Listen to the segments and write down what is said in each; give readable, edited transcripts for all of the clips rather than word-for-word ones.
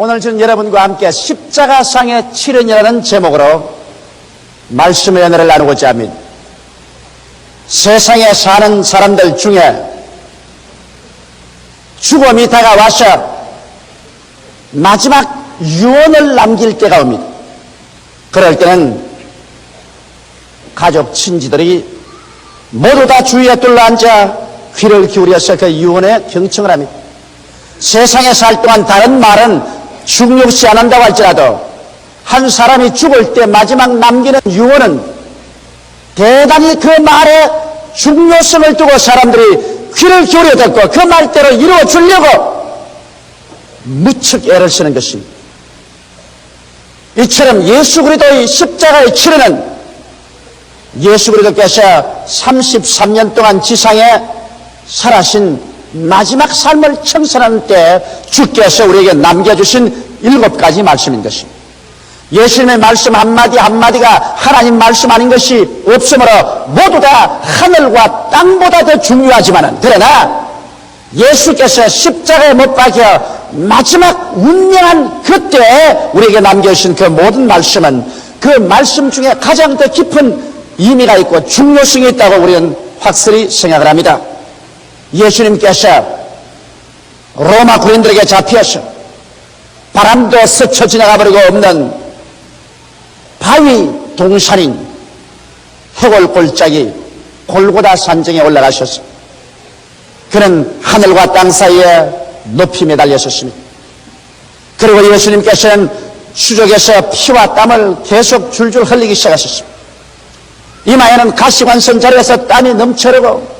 오늘 저는 여러분과 함께 십자가상의 7연이라는 제목으로 말씀의 은혜를 나누고자 합니다. 세상에 사는 사람들 중에 죽음이 다가와서 마지막 유언을 남길 때가 옵니다. 그럴 때는 가족, 친지들이 모두 다 주위에 둘러앉아 귀를 기울여서 그 유언에 경청을 합니다. 세상에 살 동안 다른 말은 중요시 안 한다고 할지라도 한 사람이 죽을 때 마지막 남기는 유언은 대단히 그 말의 중요성을 두고 사람들이 귀를 기울여 듣고 그 말대로 이루어 주려고 무척 애를 쓰는 것입니다. 이처럼 예수 그리스도의 십자가의 치료는 예수 그리스도께서 33년 동안 지상에 살아신 마지막 삶을 청산하는 때 주께서 우리에게 남겨주신 7가지 말씀인 것입니다. 예수님의 말씀 한마디 한마디가 하나님 말씀 아닌 것이 없으므로 모두 다 하늘과 땅보다 더 중요하지만, 그러나 예수께서 십자가에 못 박혀 마지막 운명한 그때에 우리에게 남겨주신 그 모든 말씀은 그 말씀 중에 가장 더 깊은 의미가 있고 중요성이 있다고 우리는 확실히 생각을 합니다. 예수님께서 로마 군인들에게 잡혀서 바람도 스쳐 지나가버리고 없는 바위 동산인 해골골짜기 골고다 산정에 올라가셔서 그는 하늘과 땅 사이에 높이 매달렸었습니다. 그리고 예수님께서는 수족에서 피와 땀을 계속 줄줄 흘리기 시작하셨습니다. 이마에는 가시관선 자리에서 땀이 넘쳐흐르고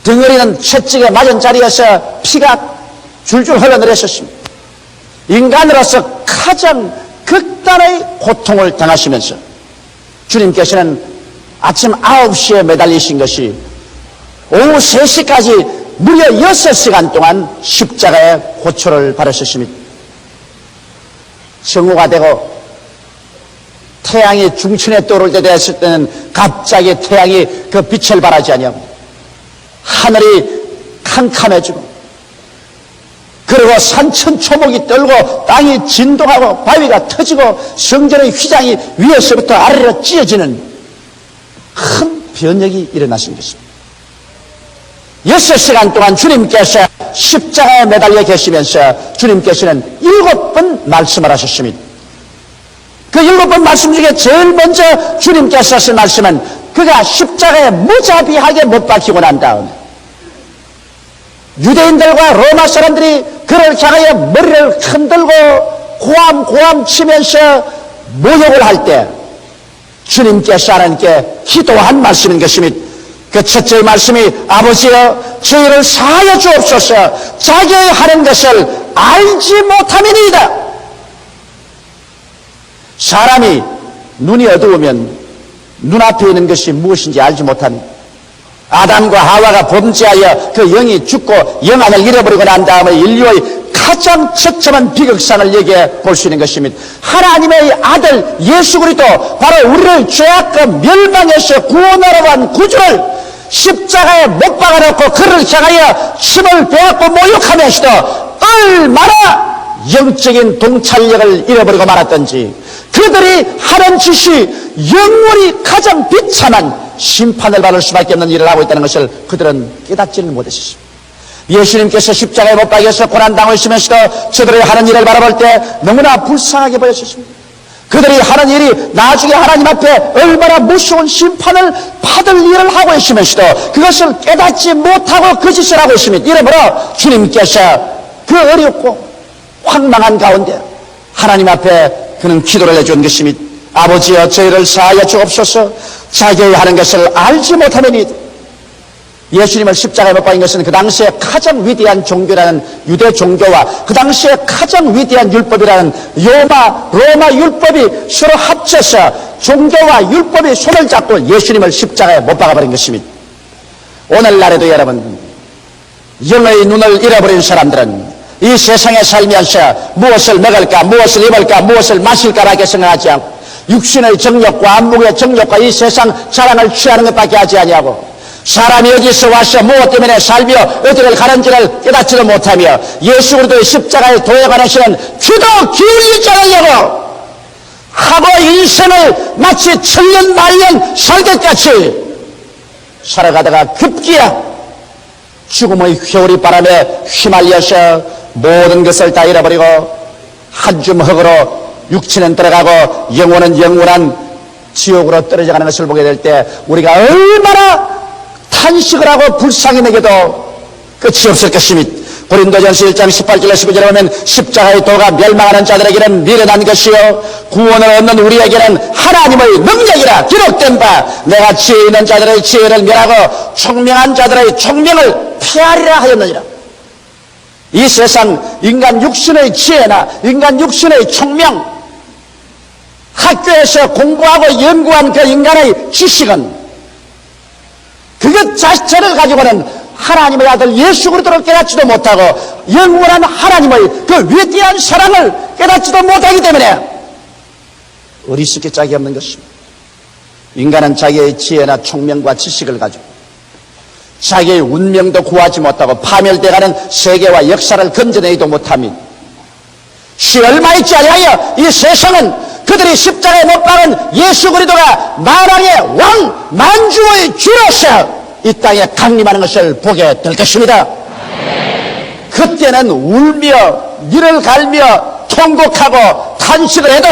덩어리는 채찍에 맞은 자리에서 피가 줄줄 흘러내렸었습니다. 인간으로서 가장 극단의 고통을 당하시면서 주님께서는 아침 9시에 매달리신 것이 오후 3시까지 무려 6시간 동안 십자가에 고초를 받으셨습니다. 정오가 되고 태양이 중천에 떠오를 때 됐을 때는 갑자기 태양이 그 빛을 발하지 아니하고 하늘이 캄캄해지고 그리고 산천초목이 떨고 땅이 진동하고 바위가 터지고 성전의 휘장이 위에서부터 아래로 찢어지는 큰 변혁이 일어나신 것입니다. 6시간 동안 주님께서 십자가에 매달려 계시면서 주님께서는 7번 말씀을 하셨습니다. 그 7번 말씀 중에 제일 먼저 주님께서 하신 말씀은 그가 십자가에 무자비하게 못 박히고 난 다음에 유대인들과 로마 사람들이 그를 향하여 머리를 흔들고 고함 치면서 모욕을 할 때 주님께서 하나님께 기도한 말씀인 것입니다. 그 첫째 말씀이 아버지여 저희를 사하여 주옵소서 자기의 하는 것을 알지 못함이니이다. 사람이 눈이 어두우면 눈앞에 있는 것이 무엇인지 알지 못합니다. 아담과 하와가 범죄하여 그 영이 죽고 영안을 잃어버리고 난 다음에 인류의 가장 처참한 비극상을 얘기해 볼 수 있는 것입니다. 하나님의 아들 예수 그리스도 바로 우리를 죄악과 멸망에서 구원하러 간 구주를 십자가에 못 박아놓고 그를 향하여 침을 베었고 모욕하면서도 얼마나 영적인 동찰력을 잃어버리고 말았던지 그들이 하는 짓이 영원히 가장 비참한 심판을 받을 수밖에 없는 일을 하고 있다는 것을 그들은 깨닫지는 못했습니다. 예수님께서 십자가에 못 박여서 고난당하시면서도 저들이 하는 일을 바라볼 때 너무나 불쌍하게 보였습니다. 그들이 하는 일이 나중에 하나님 앞에 얼마나 무서운 심판을 받을 일을 하고 있으면서도 그것을 깨닫지 못하고 그 짓을 하고 있습니다. 이러므로 주님께서 그 어렵고 황망한 가운데 하나님 앞에 그는 기도를 해준 것입니다. 아버지여 저희를 사하여 주옵소서 자기의 하는 것을 알지 못하매니. 예수님을 십자가에 못 박인 것은 그 당시에 가장 위대한 종교라는 유대 종교와 그 당시에 가장 위대한 율법이라는 로마 율법이 서로 합쳐서 종교와 율법이 손을 잡고 예수님을 십자가에 못 박아버린 것입니다. 오늘날에도 여러분 영의 눈을 잃어버린 사람들은 이 세상에 살면서 무엇을 먹을까 무엇을 입을까 무엇을 마실까라고 생각하지 않고 육신의 정욕과 안목의 정욕과 이 세상 자랑을 취하는 것밖에 하지 아니하고 사람이 어디서 와서 무엇 때문에 살며 어디를 가는지를 깨닫지도 못하며 예수 그리스도의 십자가의 도에 관하시는 귀도 기울이지 않으려고 하고 인생을 마치 천년 만년 살것같이 살아가다가 급기야 죽음의 회오리 바람에 휘말려서 모든 것을 다 잃어버리고 한 줌 흙으로 육체는 들어가고 영혼은 영원한 지옥으로 떨어져가는 것을 보게 될 때 우리가 얼마나 탄식을 하고 불쌍히 내게도 끝이 없을 것입니다. 고린도전서 1장 18절에 19절에 보면 십자가의 도가 멸망하는 자들에게는 미련한 것이요 구원을 얻는 우리에게는 하나님의 능력이라 기록된 바 내가 지혜 있는 자들의 지혜를 멸하고 총명한 자들의 총명을 폐하리라 하였느니라. 이 세상 인간 육신의 지혜나 인간 육신의 총명, 학교에서 공부하고 연구한 그 인간의 지식은 그것 자체를 가지고는 하나님의 아들 예수 그리스도를 깨닫지도 못하고 영원한 하나님의 그 위대한 사랑을 깨닫지도 못하기 때문에 어리석게 짝이 없는 것입니다. 인간은 자기의 지혜나 총명과 지식을 가지고 자기의 운명도 구하지 못하고 파멸되어가는 세계와 역사를 건져내지도 못합니다. 시 얼마 있지 아니하여 이 세상은 그들이 십자가에 못 박은 예수 그리스도가 만왕의 왕 만주의 주로서 이 땅에 강림하는 것을 보게 될 것입니다. 그때는 울며 이를 갈며 통곡하고 탄식을 해도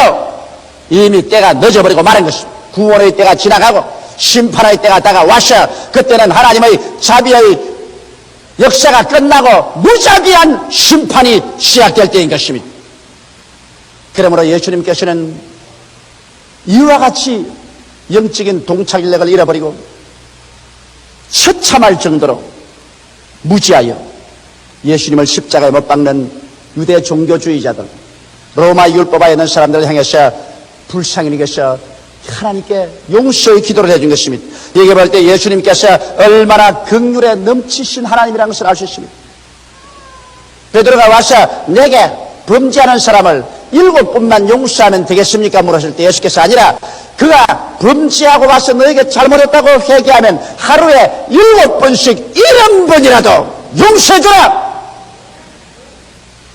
이미 때가 늦어버리고 마는 것입니다. 구원의 때가 지나가고 심판의 때가 다가와서 그때는 하나님의 자비의 역사가 끝나고 무자비한 심판이 시작될 때인 것입니다. 그러므로 예수님께서는 이와 같이 영적인 동차인력을 잃어버리고 처참할 정도로 무지하여 예수님을 십자가에 못 박는 유대 종교주의자들, 로마 율법화에 있는 사람들을 향해서 불쌍히 여겨서 하나님께 용서의 기도를 해준 것입니다. 여기 볼 때 예수님께서 얼마나 긍휼에 넘치신 하나님이라는 것을 알 수 있습니다. 베드로가 와서 내게 범죄하는 사람을 7번만 용서하면 되겠습니까? 물었을 때 예수께서 아니라 그가 범죄하고 와서 너에게 잘못했다고 회개하면 하루에 7번씩 70번이라도 용서해주라.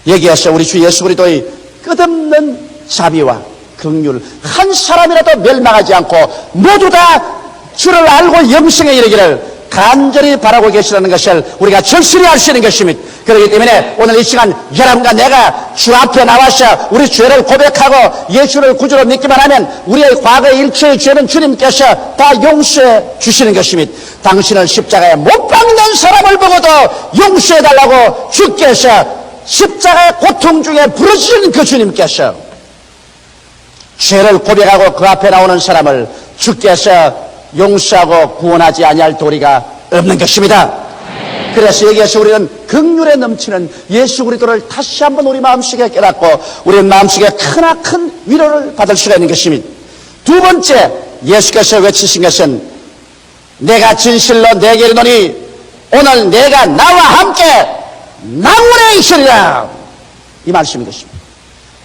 여기에서 우리 주 예수 그리스도의 끝없는 자비와 긍휼, 한 사람이라도 멸망하지 않고 모두 다 주를 알고 영생에 이르기를 간절히 바라고 계시다는 것을 우리가 절실히 알 수 있는 것입니다. 그렇기 때문에 오늘 이 시간 여러분과 내가 주 앞에 나와서 우리 죄를 고백하고 예수를 구주로 믿기만 하면 우리의 과거의 일체의 죄는 주님께서 다 용서해 주시는 것입니다. 당신을 십자가에 못 박는 사람을 보고도 용서해달라고 주께서 십자가의 고통 중에 부르시는 그 주님께서 죄를 고백하고 그 앞에 나오는 사람을 주께서 용서하고 구원하지 아니할 도리가 없는 것입니다. 그래서 여기에서 우리는 긍휼에 넘치는 예수 그리스도를 다시 한번 우리 마음속에 깨닫고 우리 마음속에 크나큰 위로를 받을 수가 있는 것입니다. 두 번째, 예수께서 외치신 것은 내가 진실로 내게 이르노니 오늘 내가 나와 함께 낙원에 있으리라, 이 말씀인 것입니다.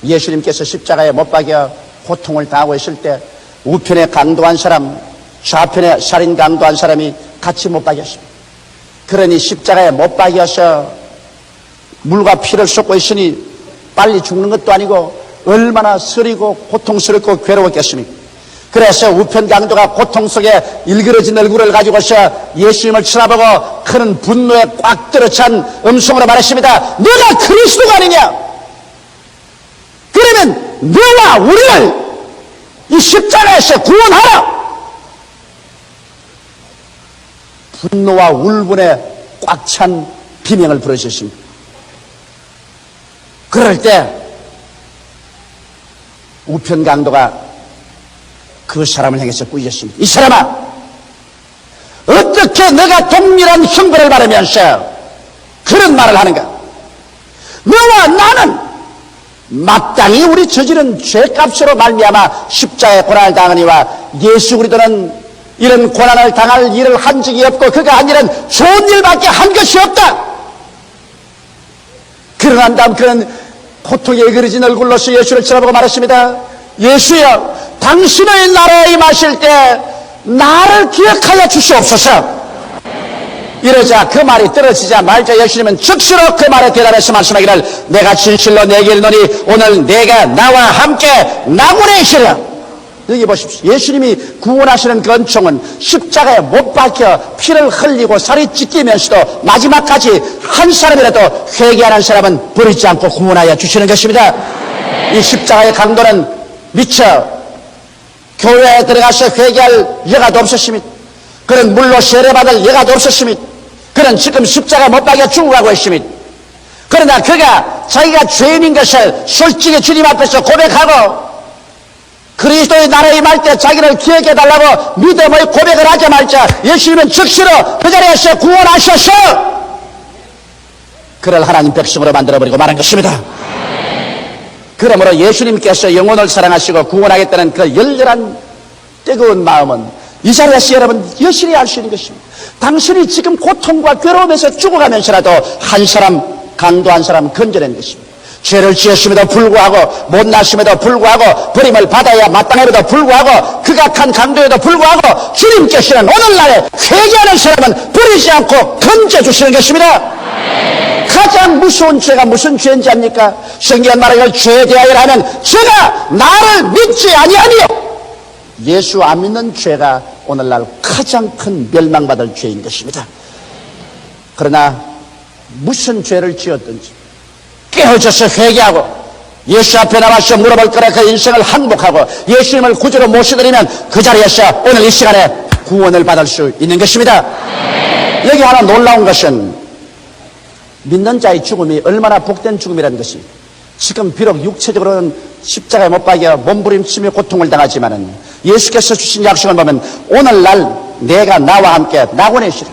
예수님께서 십자가에 못 박여 고통을 당하고 있을 때 우편에 강도한 사람, 좌편에 살인 강도한 사람이 같이 못 박였습니다. 그러니 십자가에 못 박여서 물과 피를 쏟고 있으니 빨리 죽는 것도 아니고 얼마나 쓰리고 고통스럽고 괴로웠겠습니까? 그래서 우편 강도가 고통 속에 일그러진 얼굴을 가지고서 예수님을 쳐다보고 큰 분노에 꽉 들어찬 음성으로 말했습니다. 너가 그리스도가 아니냐? 그러면 너와 우리를 이 십자가에서 구원하라! 분노와 울분에 꽉 찬 비명을 부르셨습니다. 그럴 때 우편 강도가 그 사람을 향해서 꾸짖었습니다. 이 사람아, 어떻게 너가 동일한 형벌을 받으면서 그런 말을 하는가? 너와 나는 마땅히 우리 저지른 죄값으로 말미암아 십자가에 고난을 당하니와 예수 그리스도는 이런 고난을 당할 일을 한 적이 없고 그가 한 일은 좋은 일밖에 한 것이 없다. 그러난 다음 그는 고통에 그려진 얼굴로서 예수를 쳐다보고 말했습니다. 예수여, 당신의 나라에 임하실 때 나를 기억하여 주시옵소서. 이러자 그 말이 떨어지자마자 예수님은 즉시로 그 말에 대답해서 말씀하기를 내가 진실로 내게 이르노니 오늘 내가 나와 함께 낙원에 있으리라. 여기 보십시오. 예수님이 구원하시는 그 은총은 십자가에 못 박혀 피를 흘리고 살이 찢기면서도 마지막까지 한 사람이라도 회개하는 사람은 버리지 않고 구원하여 주시는 것입니다. 이 십자가의 강도는 미처 교회에 들어가서 회개할 여가도 없었습니다. 그는 물로 세례받을 여가도 없었습니다. 그는 지금 십자가 못 박혀 죽어가고 있습니다. 그러나 그가 자기가 죄인인 것을 솔직히 주님 앞에서 고백하고 그리스도의 나라에 임할 때 자기를 기억해달라고 믿음의 고백을 하자마자 예수님은 즉시로 그 자리에서 구원하셔서 그를 하나님 백성으로 만들어버리고 말한 것입니다. 그러므로 예수님께서 영혼을 사랑하시고 구원하겠다는 그 열렬한 뜨거운 마음은 이 자리에서 여러분 여실히 알 수 있는 것입니다. 당신이 지금 고통과 괴로움에서 죽어가면서라도 한 사람, 강도 한 사람 건져낸 것입니다. 죄를 지었음에도 불구하고 못났음에도 불구하고 버림을 받아야 마땅함에도 불구하고 극악한 강도에도 불구하고 주님께서는 오늘날에 회개하는 사람은 버리지 않고 건져주시는 것입니다. 가장 무서운 죄가 무슨 죄인지 압니까? 성경은 말하기를 죄에 대하여 하면 제가 나를 믿지 아니하니요. 예수 안 믿는 죄가 오늘날 가장 큰 멸망받을 죄인 것입니다. 그러나 무슨 죄를 지었든지 깨어져서 회개하고 예수 앞에 나와서 물어볼 거라 그 인생을 항복하고 예수님을 구주로 모셔드리면 그 자리에서 오늘 이 시간에 구원을 받을 수 있는 것입니다. 여기 하나 놀라운 것은 믿는 자의 죽음이 얼마나 복된 죽음이라는 것입니다. 지금 비록 육체적으로는 십자가에 못 박여 몸부림치며 고통을 당하지만은 예수께서 주신 약속을 보면 오늘날 내가 나와 함께 낙원에 있으리라.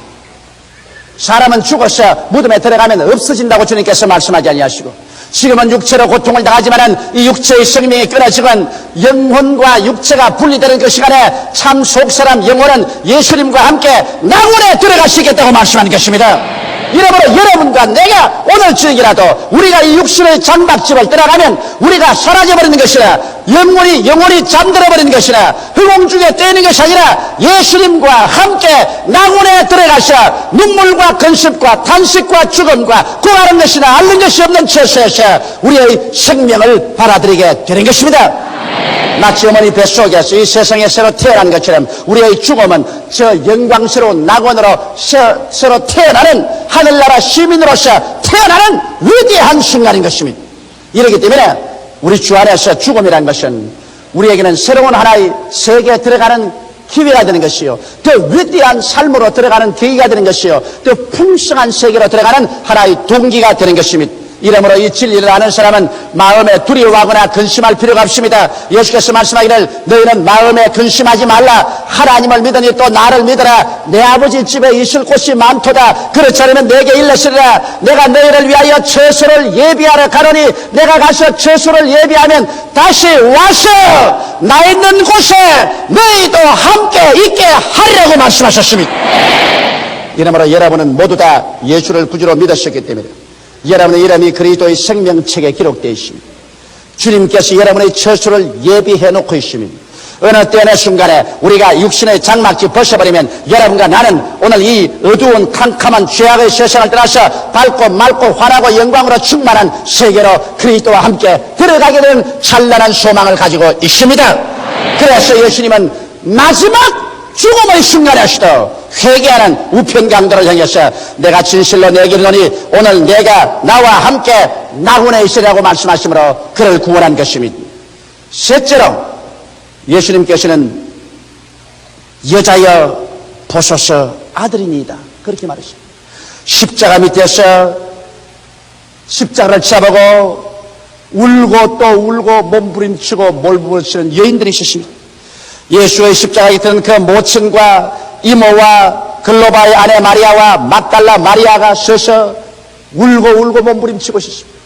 사람은 죽어서 무덤에 들어가면 없어진다고 주님께서 말씀하지 아니하시고 지금은 육체로 고통을 당하지만은 이 육체의 생명이 끊어지건 영혼과 육체가 분리되는 그 시간에 참 속사람 영혼은 예수님과 함께 낙원에 들어가시겠다고 말씀하는 것입니다. 이러므로 여러분과 내가 오늘 저녁이라도 우리가 이 육신의 장막집을 떠나가면 우리가 사라져버리는 것이라 영혼이 잠들어버리는 것이라 허공 중에 떼는 것이 아니라 예수님과 함께 낙원에 들어가서 눈물과 근심과 탄식과 죽음과 구하는 것이나 앓는 것이 없는 처소에서 우리의 생명을 받아들이게 되는 것입니다. 마치 어머니 뱃속에서 이 세상에 새로 태어난 것처럼 우리의 죽음은 저 영광스러운 낙원으로 새로 태어나는 하늘나라 시민으로서 태어나는 위대한 순간인 것입니다. 이렇기 때문에 우리 주 안에서 죽음이란 것은 우리에게는 새로운 하나의 세계에 들어가는 기회가 되는 것이요, 더 위대한 삶으로 들어가는 계기가 되는 것이요, 더 풍성한 세계로 들어가는 하나의 동기가 되는 것입니다. 이러므로 이 진리를 아는 사람은 마음에 두려워하거나 근심할 필요가 없습니다. 예수께서 말씀하기를 너희는 마음에 근심하지 말라. 하나님을 믿으니 또 나를 믿어라. 내 아버지 집에 있을 곳이 많도다. 그렇지 않으면 내게 일렀으리라. 내가 너희를 위하여 처소를 예비하러 가노니 내가 가서 처소를 예비하면 다시 와서 나 있는 곳에 너희도 함께 있게 하리라고 말씀하셨습니다. 이러므로 여러분은 모두 다 예수를 구주로 믿으셨기 때문에 여러분의 이름이 그리스도의 생명책에 기록되어 있습니다. 주님께서 여러분의 처소를 예비해 놓고 있습니다. 어느 때나 순간에 우리가 육신의 장막지 벗어버리면 여러분과 나는 오늘 이 어두운 캄캄한 죄악의 세상을 떠나서 밝고 맑고 환하고 영광으로 충만한 세계로 그리스도와 함께 들어가게 되는 찬란한 소망을 가지고 있습니다. 그래서 예수님은 마지막 죽음의 순간에서도 회개하는 우편강도를 향해서 내가 진실로 내게 이르노니 오늘 내가 나와 함께 낙원에 있으리라고 말씀하시므로 그를 구원한 것입니다. 셋째로 예수님께서는 여자여 보소서 아들이니이다 그렇게 말했습니다. 십자가 밑에서 십자가를 잡아보고 울고 또 울고 몸부림치고 몰부림치는 여인들이 있었습니다. 예수의 십자가에 있던 그 모친과 이모와 글로바의 아내 마리아와 막달라 마리아가 서서 울고 몸부림치고 있었습니다.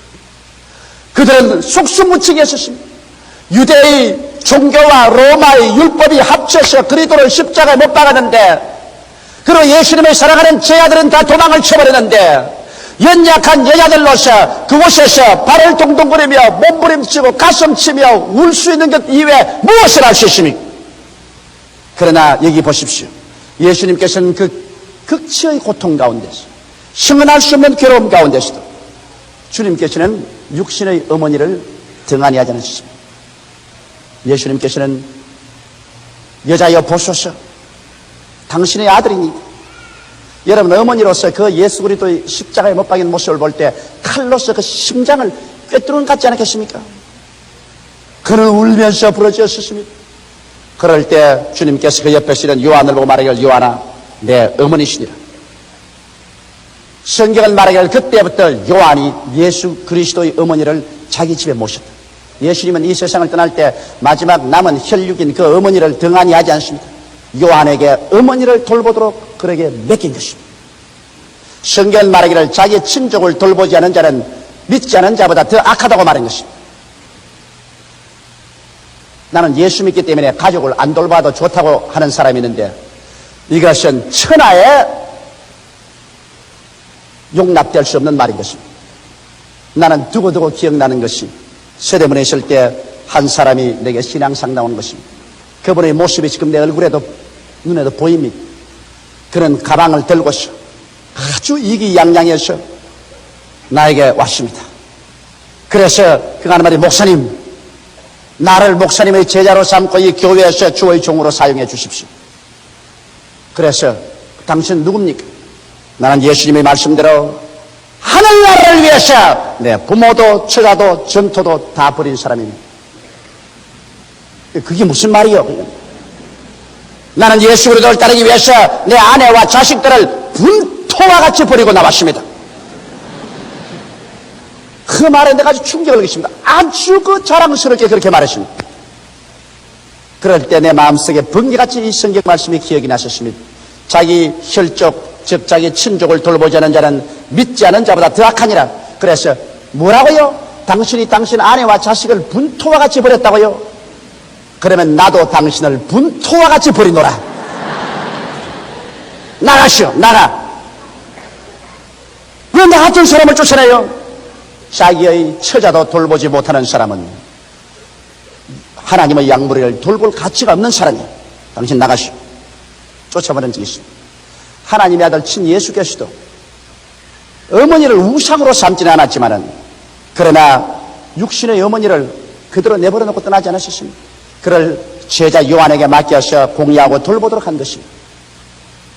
그들은 속수무책이 있었습니다. 유대의 종교와 로마의 율법이 합쳐서 그리스도를 십자가에 못 박았는데, 그리고 예수님을 사랑하는 제자들은 다 도망을 쳐버렸는데, 연약한 여자들로서 그곳에서 발을 동동거리며 몸부림치고 가슴치며 울 수 있는 것 이외에 무엇을 할 수 있습니까? 그러나 여기 보십시오. 예수님께서는 그 극치의 고통 가운데서 형언할 수 없는 괴로움 가운데서도 주님께서는 육신의 어머니를 등한히 하지 않으셨습니다. 예수님께서는 여자여 보소서 당신의 아들이니 여러분 어머니로서 그 예수 그리스도의 십자가에 못 박인 모습을 볼 때 칼로서 그 심장을 꿰뚫은 것 같지 않겠습니까? 그는 울면서 부러졌습니다. 그럴 때 주님께서 그 옆에 있는 요한을 보고 말하기를 요한아 내 어머니시니라. 성경은 말하기를 그때부터 요한이 예수 그리스도의 어머니를 자기 집에 모셨다. 예수님은 이 세상을 떠날 때 마지막 남은 혈육인 그 어머니를 등한히 하지 않습니다. 요한에게 어머니를 돌보도록 그에게 맡긴 것입니다. 성경은 말하기를 자기 친족을 돌보지 않은 자는 믿지 않은 자보다 더 악하다고 말한 것입니다. 나는 예수 믿기 때문에 가족을 안 돌봐도 좋다고 하는 사람이 있는데 이것은 천하에 용납될 수 없는 말인 것입니다. 나는 두고두고 기억나는 것이 서대문에 있을 때 한 사람이 내게 신앙상 나온 것입니다. 그분의 모습이 지금 내 얼굴에도 눈에도 보입니다. 그는 가방을 들고서 아주 이기양양해서 나에게 왔습니다. 그래서 그가 하는 말이 목사님 나를 목사님의 제자로 삼고 이 교회에서 주의 종으로 사용해 주십시오. 그래서 당신 누굽니까? 나는 예수님의 말씀대로 하늘나라를 위해서 내 부모도 처자도 전토도 다 버린 사람입니다. 그게 무슨 말이요? 나는 예수 그리스도를 따르기 위해서 내 아내와 자식들을 분토와 같이 버리고 나왔습니다. 그 말에 내가 아주 충격을 느꼈습니다. 아주 그 자랑스럽게 그렇게 말했습니다. 그럴 때 내 마음속에 번개같이 이 성경 말씀이 기억이 나셨습니다. 자기 혈족 즉 자기 친족을 돌보지 않은 자는 믿지 않은 자보다 더 악하니라. 그래서 뭐라고요? 당신이 당신 아내와 자식을 분토와 같이 버렸다고요? 그러면 나도 당신을 분토와 같이 버리노라. 나가시오 나가. 왜 나 같은 사람을 쫓아내요? 자기의 처자도 돌보지 못하는 사람은 하나님의 양무리를 돌볼 가치가 없는 사람이에요. 당신 나가시오. 쫓아버린 적이 있습니다. 하나님의 아들 친 예수께서도 어머니를 우상으로 삼지는 않았지만은 그러나 육신의 어머니를 그대로 내버려 놓고 떠나지 않으셨습니다. 그를 제자 요한에게 맡겨서 공유하고 돌보도록 한 것입니다.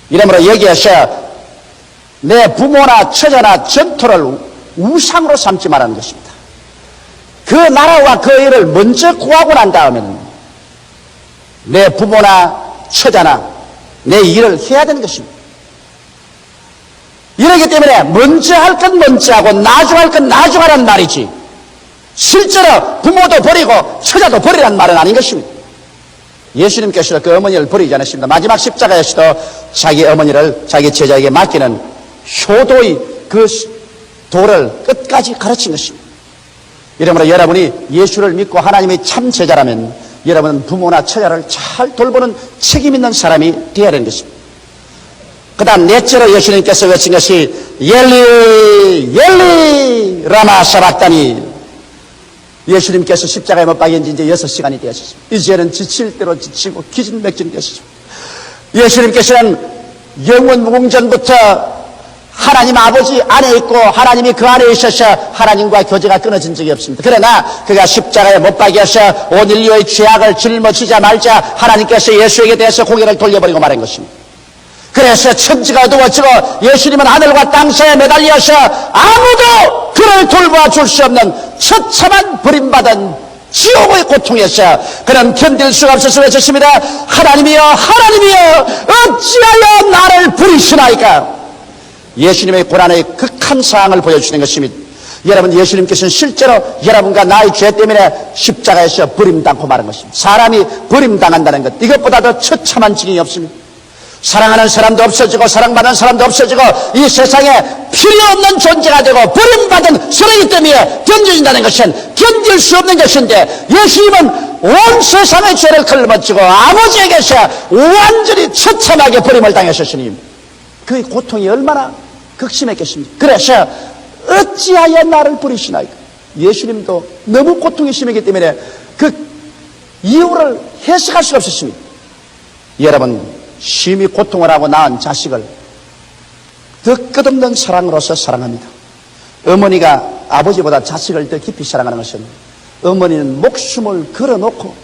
이러므로 여기에서 내 부모나 처자나 전토를 우상으로 삼지 말라는 것입니다. 그 나라와 그 일을 먼저 구하고 난 다음에는 내 부모나 처자나 내 일을 해야 되는 것입니다. 이러기 때문에 먼저 할 건 먼저 하고 나중 할 건 나중 하라는 말이지 실제로 부모도 버리고 처자도 버리라는 말은 아닌 것입니다. 예수님께서도 그 어머니를 버리지 않으십니다. 마지막 십자가에서도 자기 어머니를 자기 제자에게 맡기는 효도의 그 도를 끝까지 가르친 것입니다. 이러므로 여러분이 예수를 믿고 하나님의 참 제자라면 여러분은 부모나 처자를 잘 돌보는 책임 있는 사람이 되어야 하는 것입니다. 그 다음 넷째로 예수님께서 외친 것이 엘리 엘리 라마 사박다니. 예수님께서 십자가에 못 박힌 지 이제 6시간이 되었습니다. 이제는 지칠 대로 지치고 기진맥진이 되었습니다. 예수님께서는 영원 무궁전부터 하나님 아버지 안에 있고 하나님이 그 안에 있어서 하나님과 교제가 끊어진 적이 없습니다. 그러나 그가 십자가에 못 박여서 온 인류의 죄악을 짊어지자 말자 하나님께서 예수에게 대해서 고개를 돌려버리고 말한 것입니다. 그래서 천지가 어두워지고 예수님은 하늘과 땅 사이에 매달려서 아무도 그를 돌보아 줄 수 없는 처참한 버림받은 지옥의 고통에서 그는 견딜 수가 없어서 외쳤습니다. 하나님이여 하나님이여 어찌하여 나를 버리시나이까. 예수님의 고난의 극한 상황을 보여주시는 것입니다. 여러분 예수님께서는 실제로 여러분과 나의 죄 때문에 십자가에서 버림당고 말한 것입니다. 사람이 버림당한다는 것 이것보다 더 처참한 지경이 없습니다. 사랑하는 사람도 없어지고 사랑받는 사람도 없어지고 이 세상에 필요 없는 존재가 되고 버림받은 쓰레기 때문에 견뎌진다는 것은 견딜 수 없는 것인데 예수님은 온 세상의 죄를 걸머지고 아버지에게서 완전히 처참하게 버림을 당하셨으니 그 고통이 얼마나 극심했겠습니까? 그래서 어찌하여 나를 버리시나이까. 예수님도 너무 고통이 심했기 때문에 그 이유를 해석할 수가 없었습니다. 여러분 심히 고통을 하고 낳은 자식을 더 끝없는 사랑으로서 사랑합니다. 어머니가 아버지보다 자식을 더 깊이 사랑하는 것은 어머니는 목숨을 걸어놓고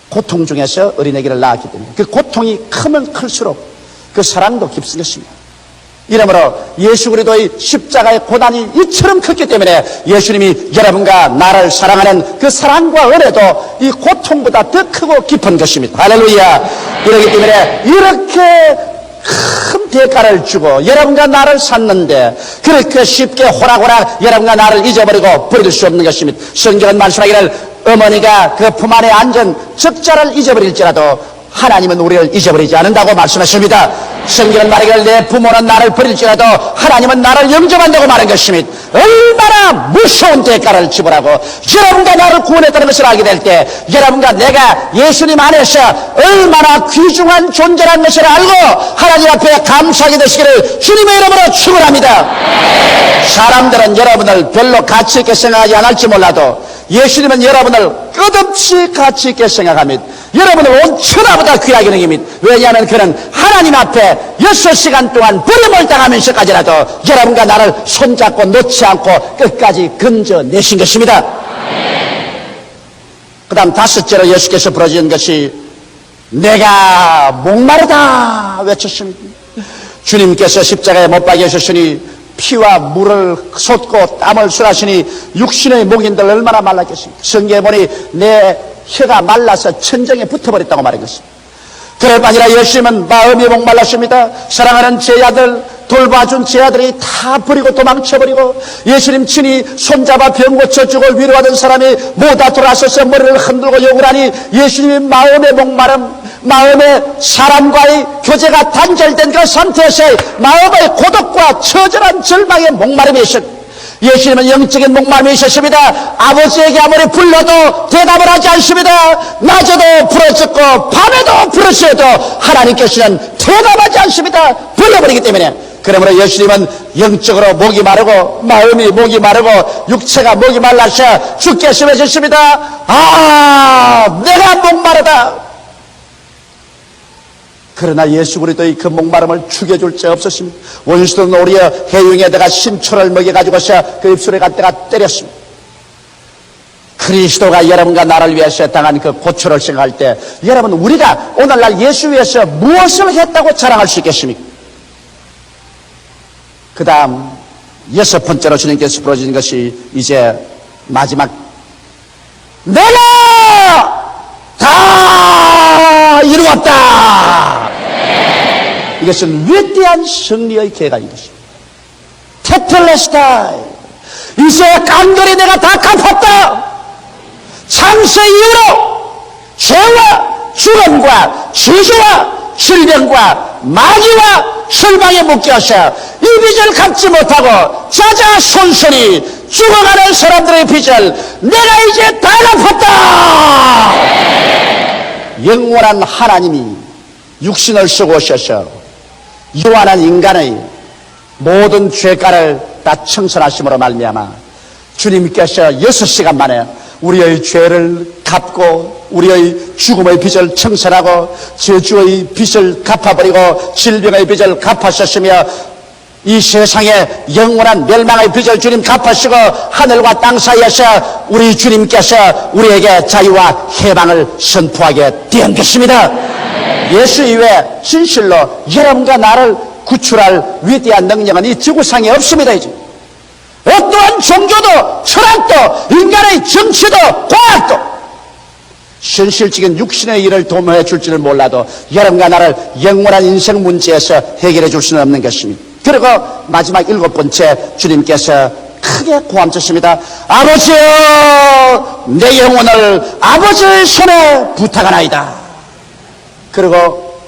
고통 중에서 어린아기를 낳았기 때문에 그 고통이 크면 클수록 그 사랑도 깊은 것입니다. 이러므로 예수 그리스도의 십자가의 고난이 이처럼 컸기 때문에 예수님이 여러분과 나를 사랑하는 그 사랑과 은혜도 이 고통보다 더 크고 깊은 것입니다. 할렐루야. 그렇기 때문에 이렇게 큰 대가를 주고 여러분과 나를 샀는데 그렇게 쉽게 호락호락 여러분과 나를 잊어버리고 버릴 수 없는 것입니다. 성경은 말씀하기를 어머니가 그 품 안에 앉은 적자를 잊어버릴지라도 하나님은 우리를 잊어버리지 않는다고 말씀하십니다. 성경은 말하기를 내 부모는 나를 버릴지라도 하나님은 나를 영접한다고 말한 것입니다. 얼마나 무서운 대가를 지불하고 여러분과 나를 구원했다는 것을 알게 될 때 여러분과 내가 예수님 안에서 얼마나 귀중한 존재라는 것을 알고 하나님 앞에 감사하게 되시기를 주님의 이름으로 축원합니다. 사람들은 여러분을 별로 가치 있게 생각하지 않을지 몰라도 예수님은 여러분을 끝없이 가치 있게 생각합니다. 여러분을 온 천하보다 귀하게 여깁니다. 왜냐하면 그는 하나님 앞에 6시간 동안 버림을 당하면서까지라도 여러분과 나를 손잡고 놓지 않고 끝까지 건져내신 것입니다. 그 다음 다섯째로 예수께서 부르짖은 것이 내가 목마르다 외쳤습니다. 주님께서 십자가에 못 박이셨으니 피와 물을 쏟고 땀을 쏟으시니 육신의 목인들 얼마나 말랐겠습니까? 성경에 보니 내 혀가 말라서 천정에 붙어버렸다고 말한 것입니다. 그럴 뿐 아니라 예수님은 마음이 목말랐습니다. 사랑하는 제 아들, 돌봐준 제 아들이 다 버리고 도망쳐버리고 예수님 친히 손잡아 병 고쳐주고 위로하던 사람이 모두 돌아서서 머리를 흔들고 욕을 하니 예수님이 마음의 목마름, 마음의 사람과의 교제가 단절된 그 상태에서 마음의 고독과 처절한 절망의 목마름이 있었습니다. 예수님은 영적인 목마름이 있었습니다. 아버지에게 아무리 불러도 대답을 하지 않습니다. 낮에도 부르짖고 밤에도 부르짖어도 하나님께서는 대답하지 않습니다. 불러버리기 때문에. 그러므로 예수님은 영적으로 목이 마르고 마음이 목이 마르고 육체가 목이 말라서 죽겠으면 하셨습니다. 내가 목마르다. 그러나 예수 그리스도의 그 목마름을 죽여줄 자 없었습니다. 원수는 오히려 해흉에다가 신초를 먹여가지고서 그 입술에 갖다가 때렸습니다. 그리스도가 여러분과 나를 위해서 당한 그 고초를 생각할 때 여러분 우리가 오늘날 예수 위해서 무엇을 했다고 자랑할 수 있겠습니까? 그 다음 여섯 번째로 주님께서 부르짖은 것이 이제 마지막 내가 다 이루었다. 이것은 위대한 승리의 계획인 것입니다. 테텔레스타이. 이제 깡그리 내가 다 갚았다. 창세 이후로 죄와 죽음과 저주와 질병과 마귀와 설방에 묶여서 이 빚을 갚지 못하고 자자손손이 죽어가는 사람들의 빚을 내가 이제 다 갚았다. 영원한 하나님이 육신을 쓰고 오셔서 유한한 인간의 모든 죄가를 다 청산하심으로 말미암아 주님께서 6시간 만에 우리의 죄를 갚고 우리의 죽음의 빚을 청산하고 저주의 빚을 갚아버리고 질병의 빚을 갚으셨으며 이 세상에 영원한 멸망의 빚을 주님 갚으시고 하늘과 땅 사이에서 우리 주님께서 우리에게 자유와 해방을 선포하게 된 것입니다. 예수 이외에 진실로 여러분과 나를 구출할 위대한 능력은 이 지구상에 없습니다. 이제 어떠한 종교도 철학도 인간의 정치도 과학도 현실적인 육신의 일을 도모해 줄지는 몰라도 여러분과 나를 영원한 인생 문제에서 해결해 줄 수는 없는 것입니다. 그리고 마지막 일곱 번째 주님께서 크게 고함쳤습니다. 아버지여 내 영혼을 아버지의 손에 부탁하나이다. 그리고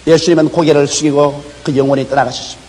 예수님은 고개를 숙이고 그 영혼이 떠나가셨습니다.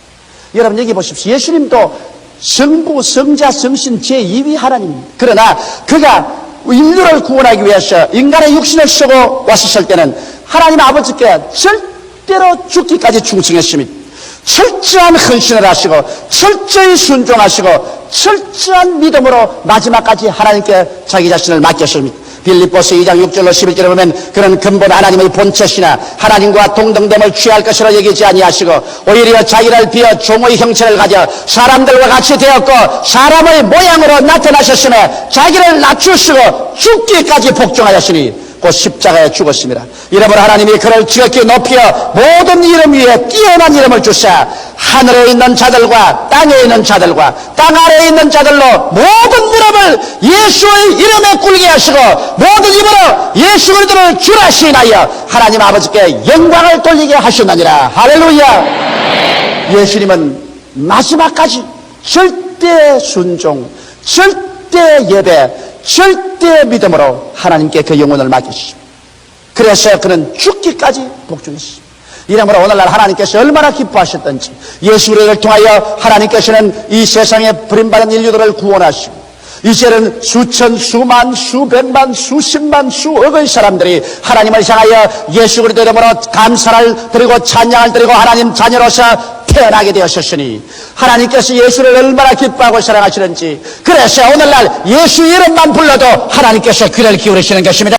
여러분 여기 보십시오. 예수님도 성부, 성자, 성신 제2위 하나님입니다. 그러나 그가 인류를 구원하기 위해서 인간의 육신을 쓰고 왔었을 때는 하나님 아버지께 절대로 죽기까지 충성했습니다. 철저한 헌신을 하시고 철저히 순종하시고 철저한 믿음으로 마지막까지 하나님께 자기 자신을 맡겼습니다. 빌립보서 2장 6절로 11절에 보면 그는 근본 하나님의 본체시나 하나님과 동등됨을 취할 것이라 여기지 아니하시고 오히려 자기를 비어 종의 형체를 가져 사람들과 같이 되었고 사람의 모양으로 나타나셨으며 자기를 낮추시고 죽기까지 복종하였으니 곧 십자가에 죽었습니다. 이러므로 하나님이 그를 지극히 높여 모든 이름 위에 뛰어난 이름을 주사 하늘에 있는 자들과 땅에 있는 자들과 땅 아래에 있는 자들로 모든 무릎을 예수의 이름에 꿇게 하시고 모든 입으로 예수 그리스도를 주라 시인하여 하나님 아버지께 영광을 돌리게 하셨느니라. 할렐루야. 예수님은 마지막까지 절대 순종, 절대 예배, 절대 믿음으로 하나님께 그 영혼을 맡기십니다. 그래서 그는 죽기까지 복종했습니다. 이러므로 오늘날 하나님께서 얼마나 기뻐하셨던지 예수 그리스도를 통하여 하나님께서는 이 세상에 버림받은 인류들을 구원하시고 이제는 수천, 수만, 수백만, 수십만, 수억의 사람들이 하나님을 향하여 예수 그리스도 이름으로 감사를 드리고 찬양을 드리고 하나님 자녀로서 태어나게 되었으니 하나님께서 예수를 얼마나 기뻐하고 사랑하시는지 그래서 오늘날 예수 이름만 불러도 하나님께서 귀를 기울이시는 것입니다.